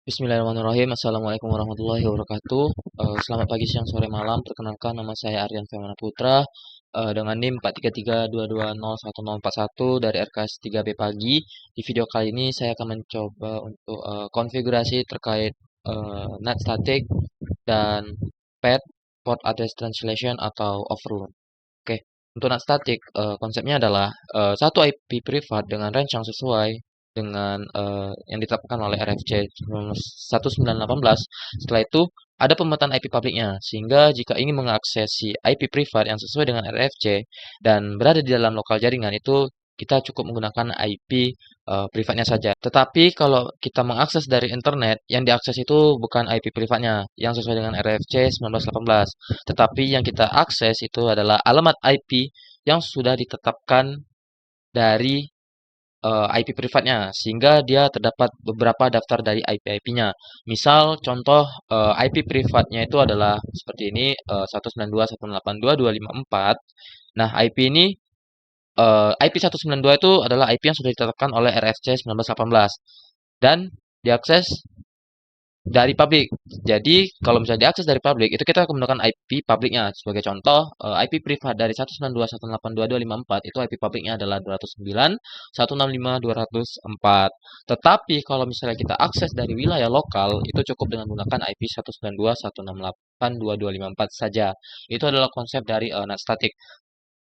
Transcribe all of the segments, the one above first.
Bismillahirrahmanirrahim. Assalamualaikum warahmatullahi wabarakatuh. Selamat pagi, siang, sore, malam. Perkenalkan, nama saya Aryan Femana Putra dengan NIM 433220141 dari RKS 3B Pagi. Di video kali ini saya akan mencoba untuk konfigurasi terkait NAT static dan PAT port address translation atau overload. Oke, untuk NAT static konsepnya adalah satu IP privat dengan range yang sesuai dengan yang ditetapkan oleh RFC 1918. Setelah itu ada pemetaan IP publiknya, sehingga jika ingin mengakses si IP privat yang sesuai dengan RFC dan berada di dalam lokal jaringan itu kita cukup menggunakan IP privatnya saja. Tetapi kalau kita mengakses dari internet, yang diakses itu bukan IP privatnya yang sesuai dengan RFC 1918, tetapi yang kita akses itu adalah alamat IP yang sudah ditetapkan dari IP privatnya, sehingga dia terdapat beberapa daftar dari IP-IP-nya. Misal contoh IP privatnya itu adalah seperti ini, 192.168.2.254. Nah, IP ini IP 192 itu adalah IP yang sudah ditetapkan oleh RFC 1918 dan diakses dari publik. Jadi kalau misalnya diakses dari publik itu kita akan menggunakan IP publiknya. Sebagai contoh, IP privat dari 192.168.2.254 itu IP publiknya adalah 209.165.204. Tetapi kalau misalnya kita akses dari wilayah lokal itu cukup dengan menggunakan IP 192.168.2.254 saja. Itu adalah konsep dari NAT static.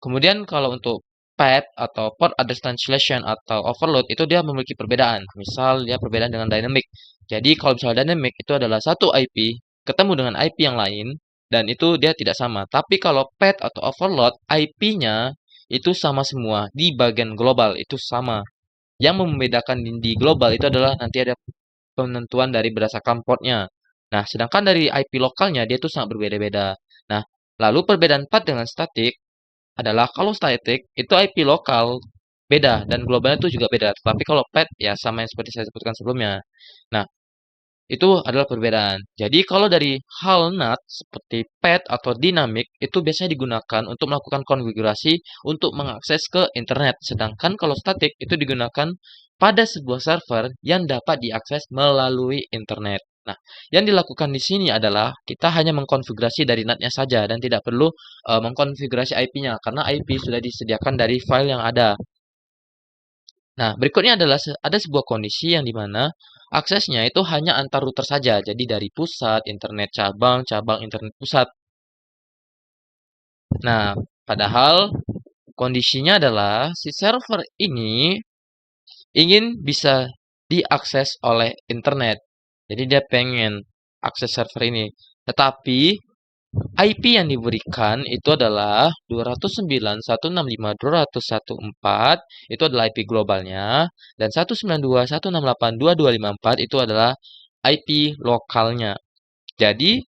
Kemudian kalau untuk PAT atau Port Address Translation atau Overload itu dia memiliki perbedaan. Misal dia perbedaan dengan Dynamic. Jadi kalau misalnya Dynamic itu adalah satu IP ketemu dengan IP yang lain dan itu dia tidak sama. Tapi kalau PAT atau Overload IP-nya itu sama semua di bagian global itu sama. Yang membedakan di global itu adalah nanti ada penentuan dari berdasarkan portnya. Nah, sedangkan dari IP lokalnya dia itu sangat berbeda-beda. Nah, lalu perbedaan PAT dengan static adalah kalau static itu IP lokal beda dan globalnya itu juga beda. Tapi kalau pet ya sama yang seperti saya sebutkan sebelumnya. Nah, itu adalah perbedaan. Jadi kalau dari hal NAT seperti pet atau dynamic itu biasanya digunakan untuk melakukan konfigurasi untuk mengakses ke internet. Sedangkan kalau static itu digunakan pada sebuah server yang dapat diakses melalui internet. Nah, yang dilakukan di sini adalah kita hanya mengkonfigurasi dari NAT-nya saja dan tidak perlu mengkonfigurasi IP-nya karena IP sudah disediakan dari file yang ada. Nah, berikutnya adalah ada sebuah kondisi yang dimana aksesnya itu hanya antar router saja. Jadi dari pusat, internet cabang, cabang internet pusat. Nah, padahal kondisinya adalah si server ini ingin bisa diakses oleh internet. Jadi dia pengen akses server ini. Tetapi IP yang diberikan itu adalah 209.165.200.104 itu adalah IP globalnya dan 192.168.2.254 itu adalah IP lokalnya. Jadi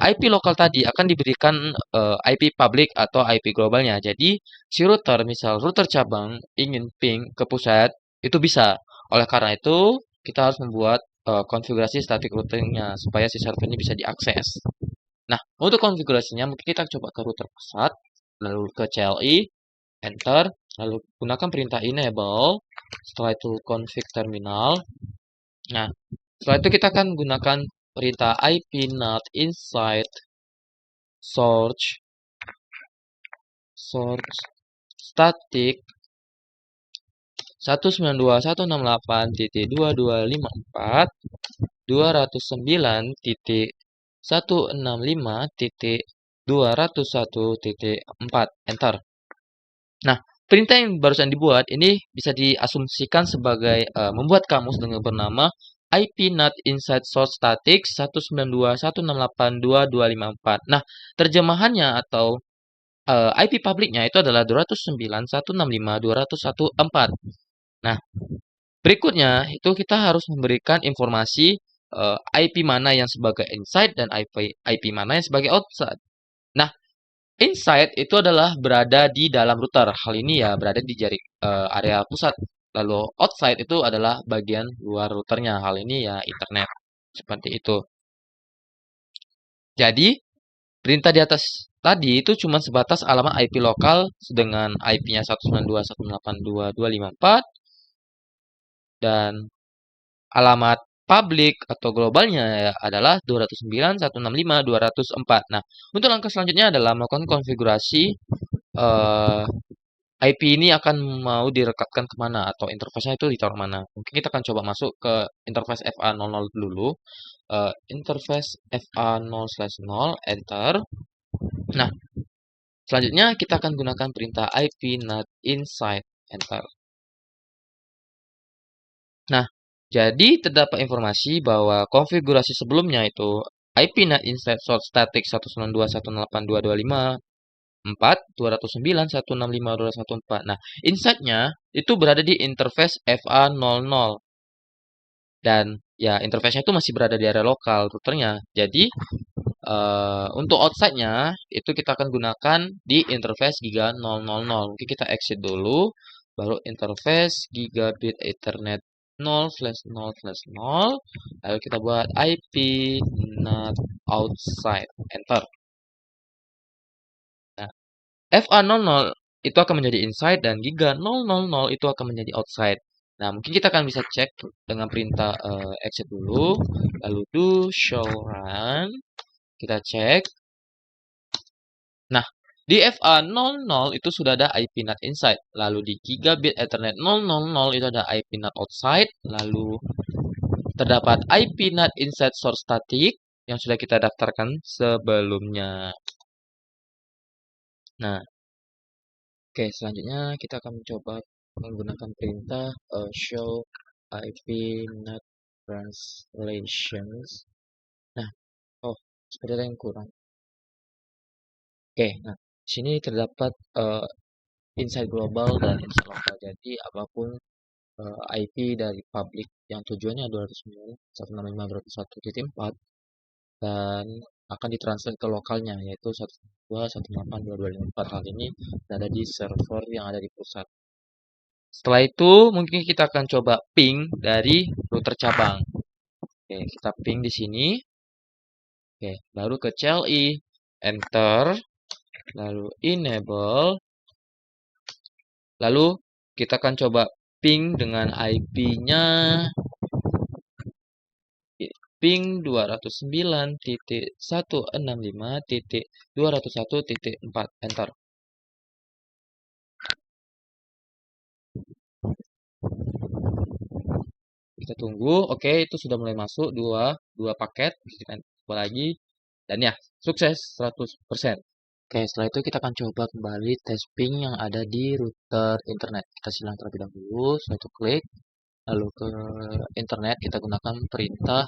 IP lokal tadi akan diberikan IP public atau IP globalnya. Jadi si router, misal router cabang ingin ping ke pusat itu bisa. Oleh karena itu kita harus membuat konfigurasi static routingnya supaya si server ini bisa diakses. Nah, untuk konfigurasinya mungkin kita coba ke router pusat, lalu ke CLI, enter, lalu gunakan perintah enable, setelah itu config terminal. Nah, setelah itu kita akan gunakan perintah ipnat inside source static 192.168.225.201.201.4 enter. Nah, perintah yang barusan dibuat ini bisa diasumsikan sebagai membuat kamus dengan bernama ipnat inside source static 192.168.2.254. Nah, terjemahannya atau IP publiknya itu adalah 209.165.201.4. Nah, berikutnya itu kita harus memberikan informasi IP mana yang sebagai inside dan IP mana yang sebagai outside. Nah, inside itu adalah berada di dalam router. Hal ini ya berada di jaring area pusat. Lalu outside itu adalah bagian luar routernya. Hal ini ya internet. Seperti itu. Jadi, perintah di atas tadi itu cuma sebatas alamat IP lokal dengan IP-nya 192.168.2.254 dan alamat public atau globalnya ya adalah 209.165.204. Nah, untuk langkah selanjutnya adalah melakukan konfigurasi eh, IP ini akan mau direkatkan kemana atau interface-nya itu ditaruh mana. Mungkin kita akan coba masuk ke interface FA00 dulu. Interface FA0/0, enter. Nah, selanjutnya kita akan gunakan perintah IP NAT inside, enter. Nah, jadi terdapat informasi bahwa konfigurasi sebelumnya itu IP NAT inside source static 192.168.225.4 Nah, inside-nya itu berada di interface FA00. Dan ya interface-nya itu masih berada di area lokal routernya. Jadi untuk outside-nya itu kita akan gunakan di interface giga 000. Mungkin kita exit dulu, baru interface gigabit Ethernet 0/0/0, lalu kita buat IP NAT outside, enter. Nah, FA00 itu akan menjadi inside dan giga 000 itu akan menjadi outside. Nah, mungkin kita akan bisa cek dengan perintah exit dulu, lalu do show run. Kita cek. Nah, di FA00 itu sudah ada IP NAT inside. Lalu di gigabit Ethernet 000 itu ada IP NAT outside. Lalu terdapat IP NAT inside source static yang sudah kita daftarkan sebelumnya. Nah, oke, selanjutnya kita akan mencoba menggunakan perintah show IP NAT translations. Nah, oh, seperti ada yang kurang. Oke, nah, sini terdapat inside global dan inside lokal. Jadi apapun IP dari public yang tujuannya 209.165.201.4 dan akan ditransfer ke lokalnya yaitu 192.168.225.4. Hal ini berada di server yang ada di pusat. Setelah itu mungkin kita akan coba ping dari router cabang. Oke, kita ping di sini. Oke, baru ke CLI, enter, lalu enable. Lalu kita akan coba ping dengan IP-nya ping 209.165.201.4, enter. Kita tunggu. Oke, itu sudah mulai masuk dua paket. Kita coba lagi. Dan ya, sukses 100%. Oke, setelah itu kita akan coba kembali tes ping yang ada di router internet. Kita silang terlebih dahulu, setelah itu klik, lalu ke internet kita gunakan perintah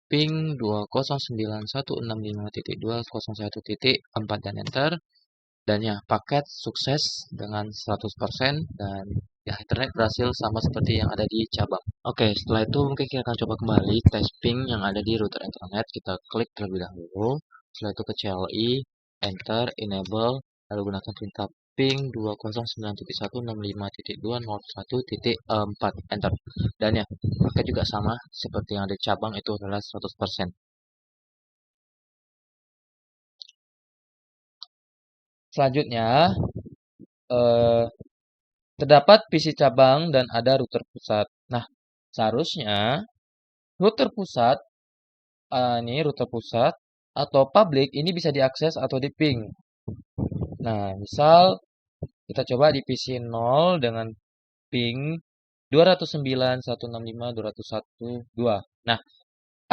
ping 209.165.201.4 dan enter. Dan ya, paket sukses dengan 100% dan ya internet berhasil sama seperti yang ada di cabang. Oke, setelah itu mungkin kita akan coba kembali tes ping yang ada di router internet. Kita klik terlebih dahulu. Setelah itu ke CLI, enter, enable, lalu gunakan perintah ping 209.165.201.4, enter. Dan ya, paket juga sama seperti yang ada di cabang, itu adalah 100%. Selanjutnya, terdapat PC cabang dan ada router pusat. Nah, seharusnya router pusat, ini router pusat atau public ini bisa diakses atau di ping. Nah, misal kita coba di PC 0 dengan ping 209.165.201.2. Nah,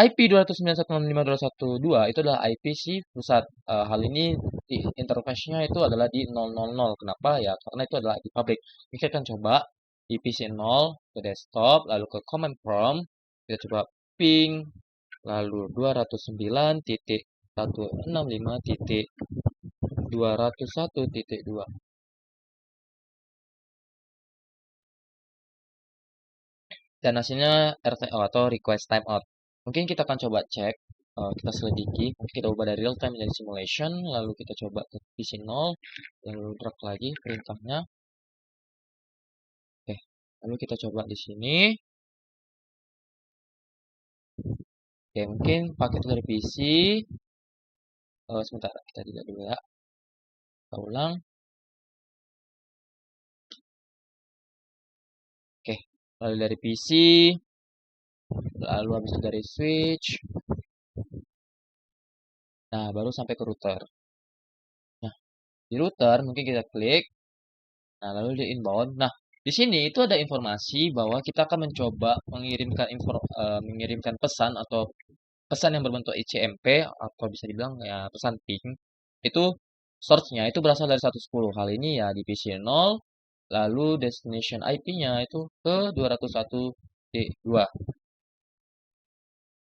IP 209.165.201.2 itu adalah IP si pusat. Hal ini interface-nya itu adalah di 000. Kenapa? Ya, karena itu adalah IP public. Kita akan coba di PC 0 ke desktop, lalu ke command prompt, kita coba ping, lalu 209.165.201.2. Dan hasilnya RTO atau request timeout. Mungkin kita akan coba cek, kita selidiki, mungkin kita ubah dari real time menjadi simulation, lalu kita coba ke PC 0, lalu drag lagi perintahnya. Oke, lalu kita coba di sini. Oke, mungkin paket dari PC. Sebentar, kita lihat dulu ya. Kita ulang. Oke, lalu dari PC. Lalu habis itu dari switch, nah baru sampai ke router. Nah, di router mungkin kita klik, nah lalu di inbound. Nah, di sini itu ada informasi bahwa kita akan mencoba mengirimkan pesan atau pesan yang berbentuk ICMP atau bisa dibilang ya pesan ping. Itu source-nya itu berasal dari 110. Hal ini ya di PC 0, lalu destination IP-nya itu ke 201.2.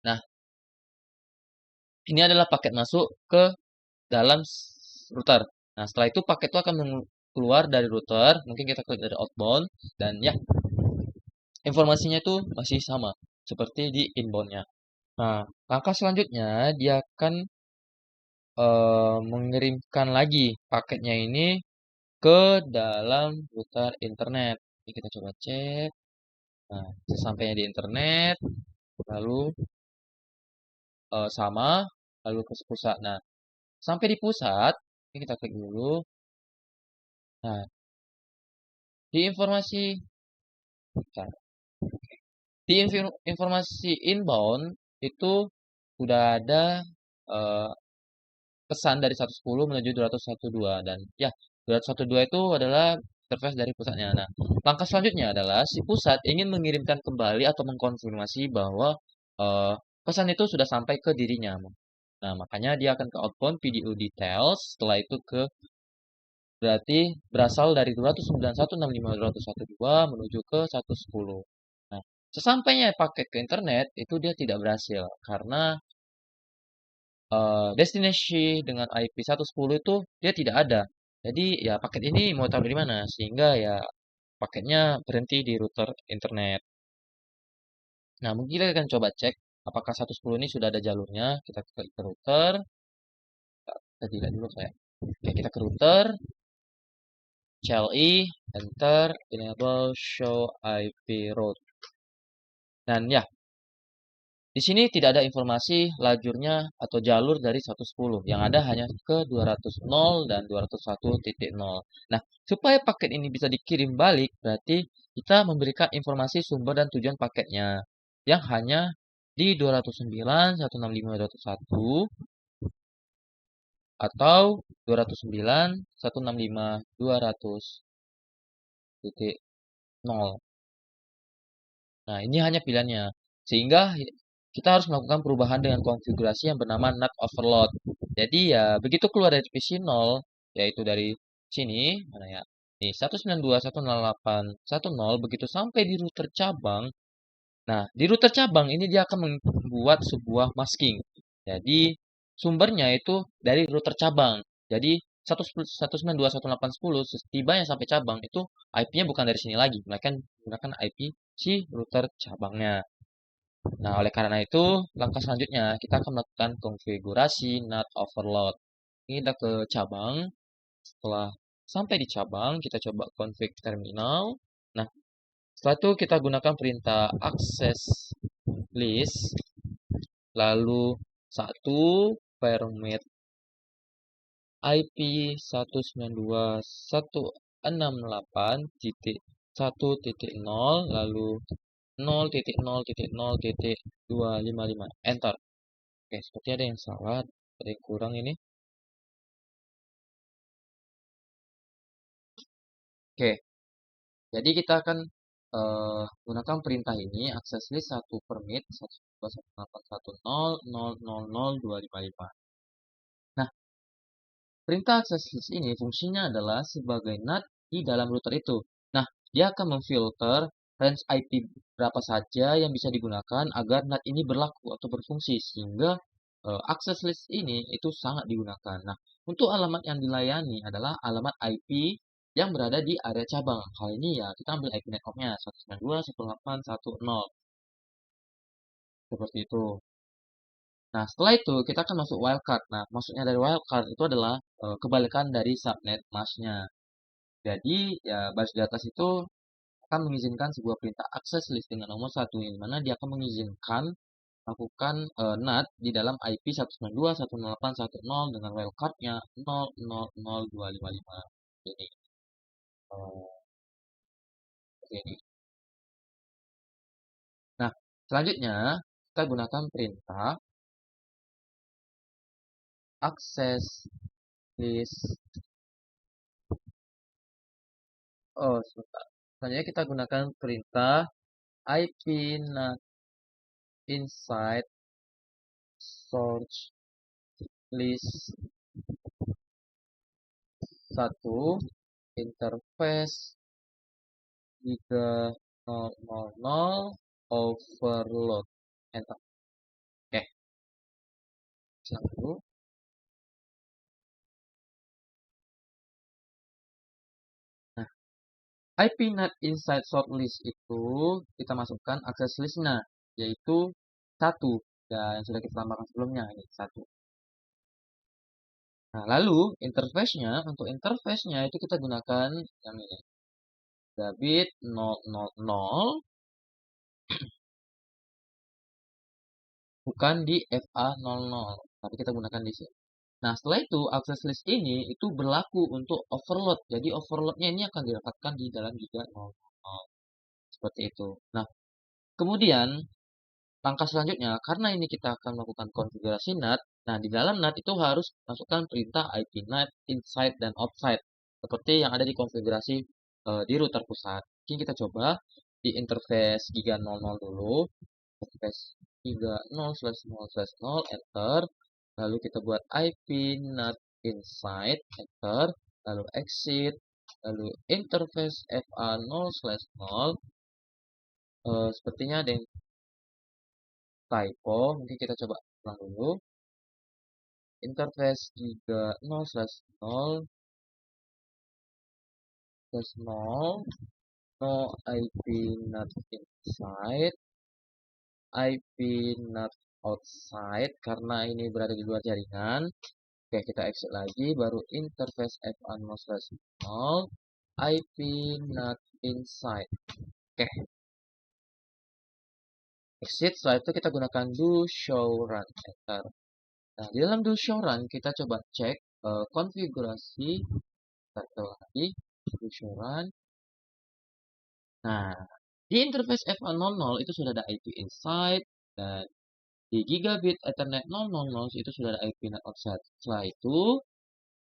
Nah, ini adalah paket masuk ke dalam router. Nah, setelah itu paket itu akan keluar dari router, mungkin kita klik dari outbound, dan ya, informasinya itu masih sama, seperti di inbound-nya. Nah, langkah selanjutnya, dia akan mengirimkan lagi paketnya ini ke dalam router internet. Ini kita coba cek. Nah, sesampainya di internet, lalu sama, lalu ke pusat. Nah, sampai di pusat, ini kita klik dulu. Nah, di informasi, bentar. Di informasi inbound itu sudah ada eh, pesan dari 110 menuju 212 dan ya 212 itu adalah interface dari pusatnya. Nah, langkah selanjutnya adalah si pusat ingin mengirimkan kembali atau mengkonfirmasi bahwa eh, pesan itu sudah sampai ke dirinya. Nah, makanya dia akan ke outbound PDU details, setelah itu ke berarti berasal dari 291.165.212 menuju ke 110. Nah, sesampainya paket ke internet itu dia tidak berhasil karena destinasi dengan IP 110 itu dia tidak ada. Jadi ya paket ini mau taruh di mana sehingga ya paketnya berhenti di router internet. Nah, mungkin kita akan coba cek apakah 110 ini sudah ada jalurnya. Kita klik ke router. Kita tidak dulu saya. Oke, kita ke router, CLI, enter, enable show IP route. Dan ya, di sini tidak ada informasi lajurnya atau jalur dari 110. Yang ada hanya ke 200.0 dan 201.0. Nah, supaya paket ini bisa dikirim balik, berarti kita memberikan informasi sumber dan tujuan paketnya. Yang hanya di 209, 165, 201 atau 209, 165, 200.0. Nah, ini hanya pilihannya. Sehingga kita harus melakukan perubahan dengan konfigurasi yang bernama NAT overload. Jadi ya, begitu keluar dari PC 0, yaitu dari sini, mana ya? Nih, 192.168.10, begitu sampai di router cabang. Nah, di router cabang ini dia akan membuat sebuah masking. Jadi, sumbernya itu dari router cabang. Jadi, 192.168.10 setibanya sampai cabang itu IP-nya bukan dari sini lagi, melainkan menggunakan IP si router cabangnya. Nah, oleh karena itu, langkah selanjutnya kita akan melakukan konfigurasi NAT overload. Ini kita ke cabang. Setelah sampai di cabang, kita coba config terminal. Nah, setelah itu kita gunakan perintah access list, lalu satu permit IP 192.168.1.0 lalu 0.0.0.255 enter. Oke, seperti ada yang salah, ada yang kurang ini. Oke, jadi kita akan gunakan perintah ini access list 1 permit 128.1.0.0.0.255. Nah, perintah access list ini fungsinya adalah sebagai NAT di dalam router itu. Nah, dia akan memfilter range IP berapa saja yang bisa digunakan agar NAT ini berlaku atau berfungsi sehingga access list ini itu sangat digunakan. Nah, untuk alamat yang dilayani adalah alamat IP yang berada di area cabang. Hal ini ya kita ambil IP networknya 192.168.1.0 seperti itu. Nah, setelah itu kita akan masuk wildcard. Nah, maksudnya dari wildcard itu adalah kebalikan dari subnet masknya. Jadi, ya baris di atas itu akan mengizinkan sebuah perintah access list dengan nomor satu, yang mana dia akan mengizinkan lakukan NAT di dalam IP 192.168.1.0 dengan wildcardnya 000.255. Ini, seperti ini. Nah, Selanjutnya, kita gunakan perintah access list. Oh, sebentar. Selanjutnya kita gunakan perintah ipnut inside source list 1 interface 3000 overload. Enter. Oke, satu. Nah, ipnut inside sort list itu kita masukkan access list-nya, yaitu 1. Ya, yang sudah kita tambahkan sebelumnya, ini 1. Nah, lalu interface-nya, untuk interface-nya itu kita gunakan yang ini. Gigabit 000, bukan di FA00, tapi kita gunakan di sini. Nah, setelah itu, access list ini itu berlaku untuk overload. Jadi, overload-nya ini akan didapatkan di dalam giga 000. Seperti itu. Nah, kemudian, langkah selanjutnya, karena ini kita akan melakukan konfigurasi NAT, nah, di dalam NAT itu harus masukkan perintah ipnut inside dan outside. Seperti yang ada di konfigurasi di router pusat. Mungkin kita coba di interface giga 00 dulu. Interface giga 0/0/0, enter. Lalu kita buat ipnut inside, enter. Lalu exit. Lalu interface FA0/0. Sepertinya ada yang typo. Mungkin kita coba ulang dulu. Interface giga 0/0/0, no ipnut inside, ipnut outside karena ini berada di luar jaringan. Oke, kita exit lagi, baru interface FA0/0, ipnut inside. Oke, exit. Setelah itu kita gunakan do show run, enter. Nah, di dalam do show run kita coba cek konfigurasi. Kita lagi do show run. Nah, di interface FA00 itu sudah ada IP inside, dan di gigabit Ethernet 000 itu sudah ada ipnut outside. Setelah itu,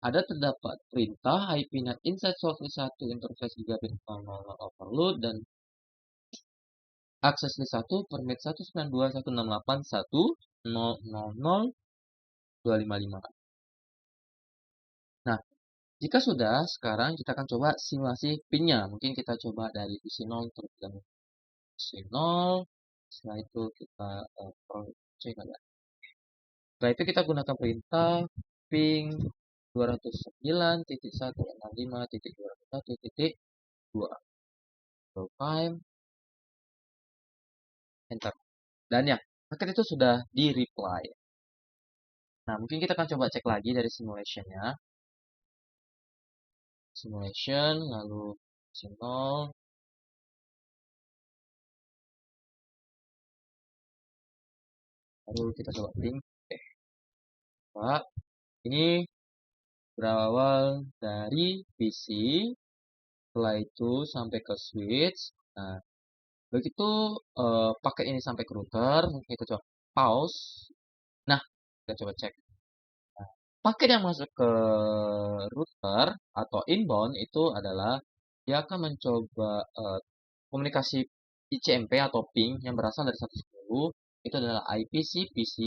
ada terdapat perintah ipnut inside source 1 interface gigabit 000 overload dan akses list 1 permit 192.168.1.000.255. Nah, jika sudah, sekarang kita akan coba simulasi pin-nya. Mungkin kita coba dari PC0 terus dan PC0. Setelah itu kita cek ya. Setelah itu kita gunakan perintah ping 209.165.201.2. Time, enter. Dan ya, paket itu sudah di reply. Nah, mungkin kita akan coba cek lagi dari simulation-nya. Simulation, lalu signal. Lalu kita coba ping. Oke. Pak, ini berawal dari PC. Setelah itu sampai ke switch. Nah, begitu paket ini sampai ke router, mungkin kita coba pause. Nah, kita coba cek. Nah, paket yang masuk ke router atau inbound itu adalah dia akan mencoba komunikasi ICMP atau ping yang berasal dari 110. Itu adalah IP PC,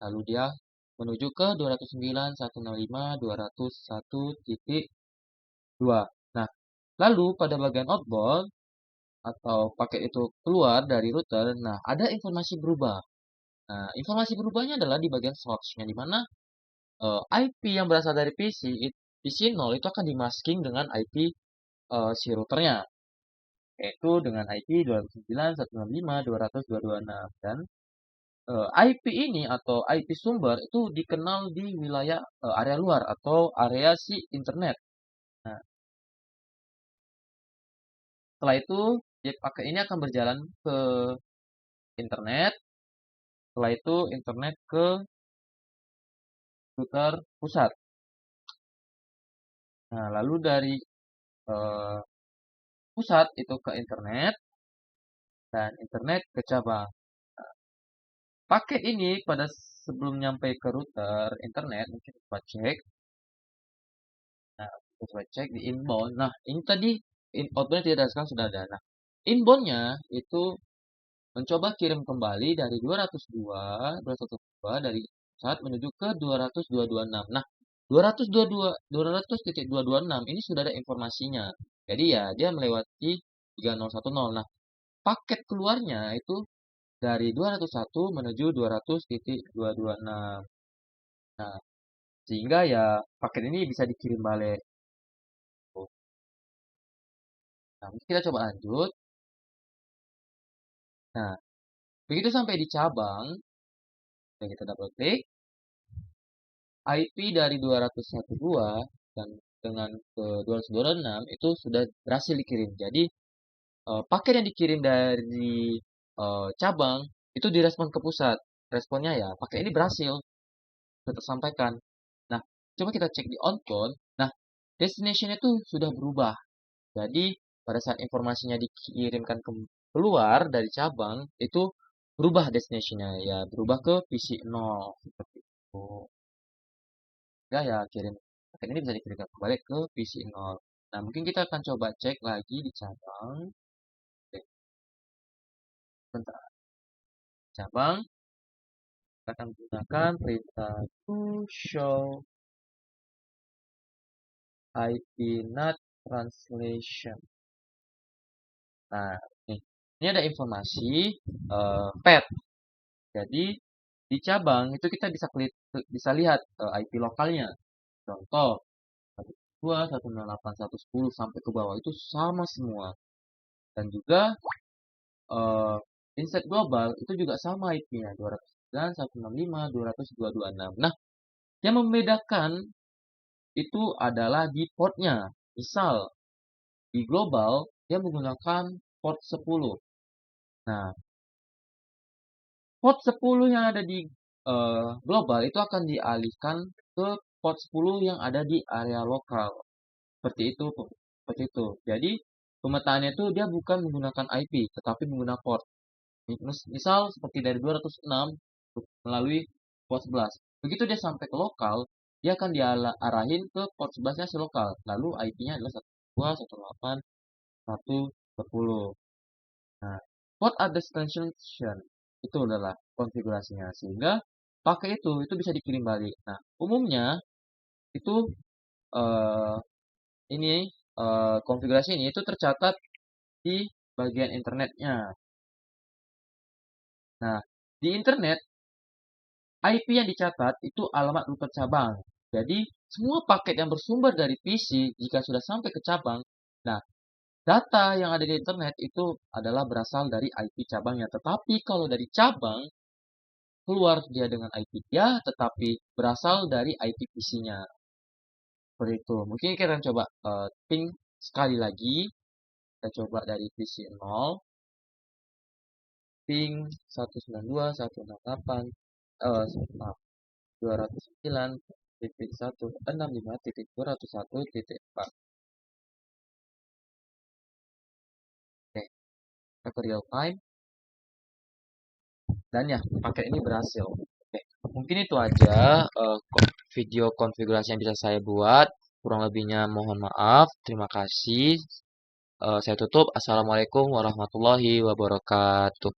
lalu dia menuju ke 209.165.201.2. Nah, lalu pada bagian outbound atau paket itu keluar dari router, nah ada informasi berubah. Nah, informasi berubahnya adalah di bagian source-nya, di mana IP yang berasal dari PC0 itu akan dimasking dengan IP si routernya, yaitu dengan IP 209.165.200.226. Dan IP ini atau IP sumber itu dikenal di wilayah area luar atau area si internet. Nah, setelah itu paket ini akan berjalan ke internet. Setelah itu internet ke router pusat. Nah, lalu dari pusat itu ke internet, dan internet ke cabang. Paket ini pada sebelum nyampe ke router internet, mungkin coba cek. Nah, coba cek di inbound. Nah, ini tadi outbound tidak ada, sekarang sudah ada. Nah, inboundnya itu mencoba kirim kembali dari 202 dari saat menuju ke 200.226. Nah, 200.226 ini sudah ada informasinya. Jadi ya, dia melewati 3010. Nah, paket keluarnya itu dari 201 menuju 200.226. Nah, sehingga ya paket ini bisa dikirim balik. Nah, mungkin kita coba lanjut. Nah, begitu sampai di cabang, dan kita double klik, IP dari 212 dan dengan ke 226 itu sudah berhasil dikirim. Jadi, paket yang dikirim dari cabang itu direspon ke pusat. Responnya ya, paket ini berhasil, sudah tersampaikan. Nah, coba kita cek di outbound. Nah, destination itu sudah berubah. Jadi, pada saat informasinya dikirimkan keluar dari cabang, itu berubah destination-nya, ya berubah ke PC0, seperti itu. Ya, kirim paket ini bisa dikirimkan kembali ke PC0. Nah, mungkin kita akan coba cek lagi di cabang. Oke, bentar. Cabang, kita akan gunakan perintah to show IP NAT translation. Nah, ini ada informasi pet. Jadi di cabang itu kita bisa lihat IP lokalnya. Contoh 102, 108, 110 sampai ke bawah itu sama semua. Dan juga inset global itu juga sama IP-nya 209, 165, 200, 226. Nah, yang membedakan itu adalah di portnya. Misal di global dia menggunakan port 10. Nah, port 10 yang ada di global itu akan dialihkan ke port 10 yang ada di area lokal. Seperti itu, seperti itu. Jadi, pemetaannya itu dia bukan menggunakan IP, tetapi menggunakan port. Misal seperti dari 206 melalui port 11. Begitu dia sampai ke lokal, dia akan diarahin ke port 11-nya si lokal. Lalu IP-nya adalah 12, 18, 110. Nah, port address translation itu adalah konfigurasinya, sehingga pakai itu bisa dikirim balik. Nah, umumnya itu eh, ini konfigurasi ini itu tercatat di bagian internetnya. Nah, di internet IP yang dicatat itu alamat router cabang. Jadi, semua paket yang bersumber dari PC jika sudah sampai ke cabang, nah, data yang ada di internet itu adalah berasal dari IP cabangnya. Tetapi kalau dari cabang, keluar dia dengan IP dia, tetapi berasal dari IP PC-nya. Seperti itu. Mungkin kita akan coba ping sekali lagi. Kita coba dari PC 0, ping 192.168, 209.165.201.4. Oke, kita ke real time. Dan ya, paket ini berhasil. Oke, mungkin itu aja video konfigurasi yang bisa saya buat. Kurang lebihnya mohon maaf. Terima kasih. Saya tutup. Assalamualaikum warahmatullahi wabarakatuh.